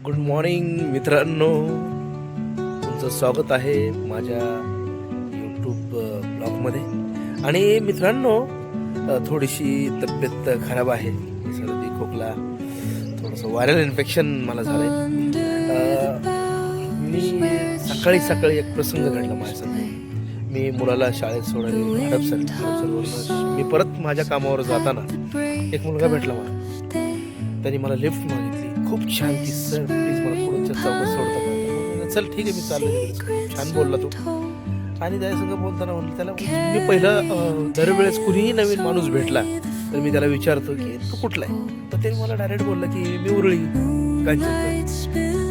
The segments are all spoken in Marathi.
गुड मॉर्निंग मित्रांनो, तुमचं स्वागत आहे माझ्या यूट्यूब ब्लॉगमध्ये. आणि मित्रांनो, थोडीशी तब्येत खराब आहे, सर्दी खोकला, थोडंसं व्हायरल इन्फेक्शन मला झालं आहे. मी सकाळी एक प्रसंग घडला माझ्यासमोर. मी मुलाला शाळेत सोडायला हडपसर मी परत माझ्या कामावर जाताना एक मुलगा भेटला मला. त्यांनी मला लिफ्ट मागितली. खूप छान की, सर प्लीज मला पुढच्या चौकात सोडता. चल ठीक आहे, मी चाललो. छान बोलला तो. आणि त्याच्यासंग बोलताना म्हणलं त्याला, मी पहिलं दरवेळेस कुणीही नवीन माणूस भेटला तर मी त्याला विचारतो की तू कुठला आहे. तर त्याने मला डायरेक्ट बोलला की मी उरळी कांचनचा.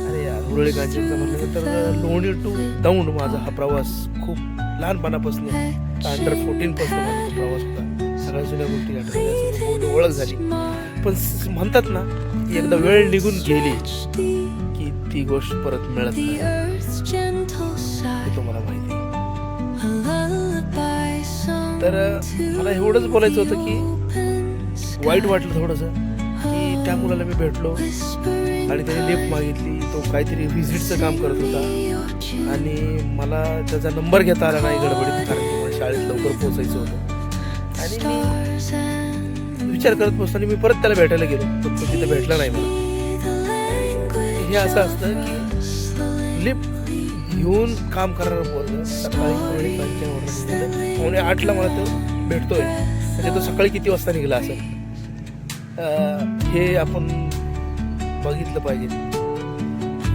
अरे यार, उरळी कांचनचा म्हटलं तर लोणी टू दौंड माझा हा प्रवास खूप लहानपणापासून अंडर 14 पासून माझा तो प्रवास होता. सगळ्या जुन्या गोष्टी आठवल्या, ओळख झाली. पण म्हणतात ना, एकदा वेळ निघून गेली की ती गोष्ट परत मिळत नाही, हे तुम्हाला माहिती. तर मला एवढंच बोलायचं होतं की वाईट वाटलं थोडंसं की त्या मुलाला मी भेटलो आणि त्याने लिफ्ट मागितली. तो काहीतरी व्हिजिटचं काम करत होता आणि मला त्याचा नंबर घेता आला नाही गडबडीत, कारण की मला शाळेत लवकर पोहोचायचं होतं. आणि मी विचार करत बसतो आणि मी परत त्याला भेटायला गेलो, पण तो तिथे भेटला नाही मला. हे असं असतं की लिफ्ट घेऊन काम करणारं पोरं सकाळी 8:45 मला तो भेटतोय. म्हणजे तो सकाळी किती वाजता निघाला असेल हे आपण बघितलं पाहिजे.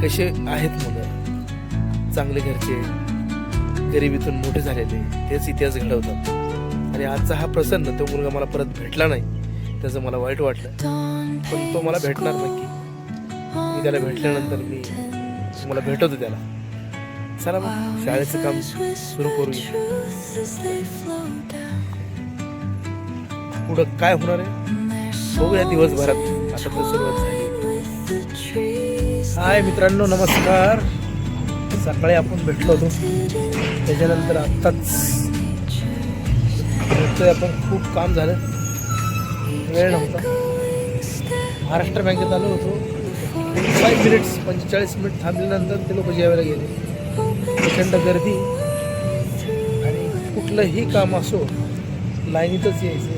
कसे आहेत मुलं, चांगले घरचे, गरिबीतून मोठे झालेले, तेच इतिहास घडवतात. आणि आजचा हा प्रसन्न, तो मुलगा मला परत भेटला नाही, त्याचं मला वाईट वाटलं. पण तो मला भेटणार नक्की. मी त्याला भेटल्यानंतर मी मला भेटवतो त्याला. चला मग शाळेचं काम सुरू करूया. पुढं काय होणार आहे बघूया दिवसभरात. आता तर सुरुवात झाली. हाय मित्रांनो, नमस्कार. सकाळी आपण भेटलो होतो, त्याच्यानंतर आत्ताच भेटतोय आपण. खूप काम झालं, वेळ नव्हता. महाराष्ट्र बँकेत आलो होतो. 45 मिनिट थांबल्यानंतर ते लोक जेवायला गेले. प्रचंड गर्दी आणि कुठलंही काम असो लाईनीतच यायचं.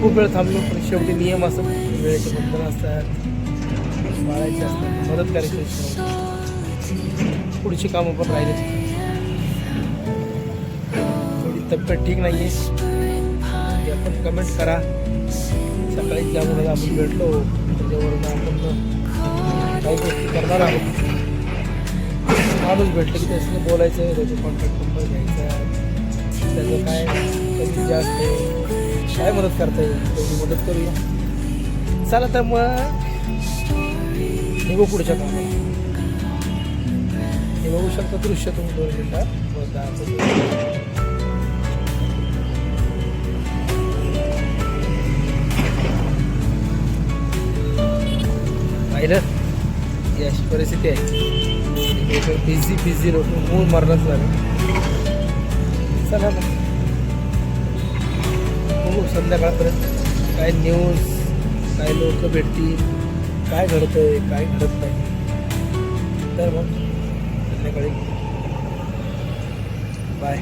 खूप वेळ थांबलो, पण शेवटी नियम असतात, वेळेचे बंधन असतात, पाळायचे असतात, मदत करायची असतात. पुढची कामं पण राहिले. थोडी तब्येत ठीक नाही आहे, आपण कमेंट करा. सकाळी ज्यामुळे आपण भेटलो त्याच्यावरून आपण काही गोष्टी करणार आहोत. माणूस भेटलं की त्याच्यानं बोलायचं आहे, त्याचे कॉन्टॅक्ट नंबर घ्यायचा, त्याचं काय कमी जास्त आहे, काय मदत करता येईल तेवढी मदत करूया. चला तर मग निघू पुढच्या कामाला. हे बघू शकता दृश्य तुम्ही 2 मिनिटात. पाहिलं, ही अशी परिस्थिती आहे. बिझी लोक मूळ मरणच झालं. चला ना बघू संध्याकाळपर्यंत काय न्यूज, काय लोक भेटतील, काय घडतंय, काय घडत नाही. तर मग संध्याकाळी बाय.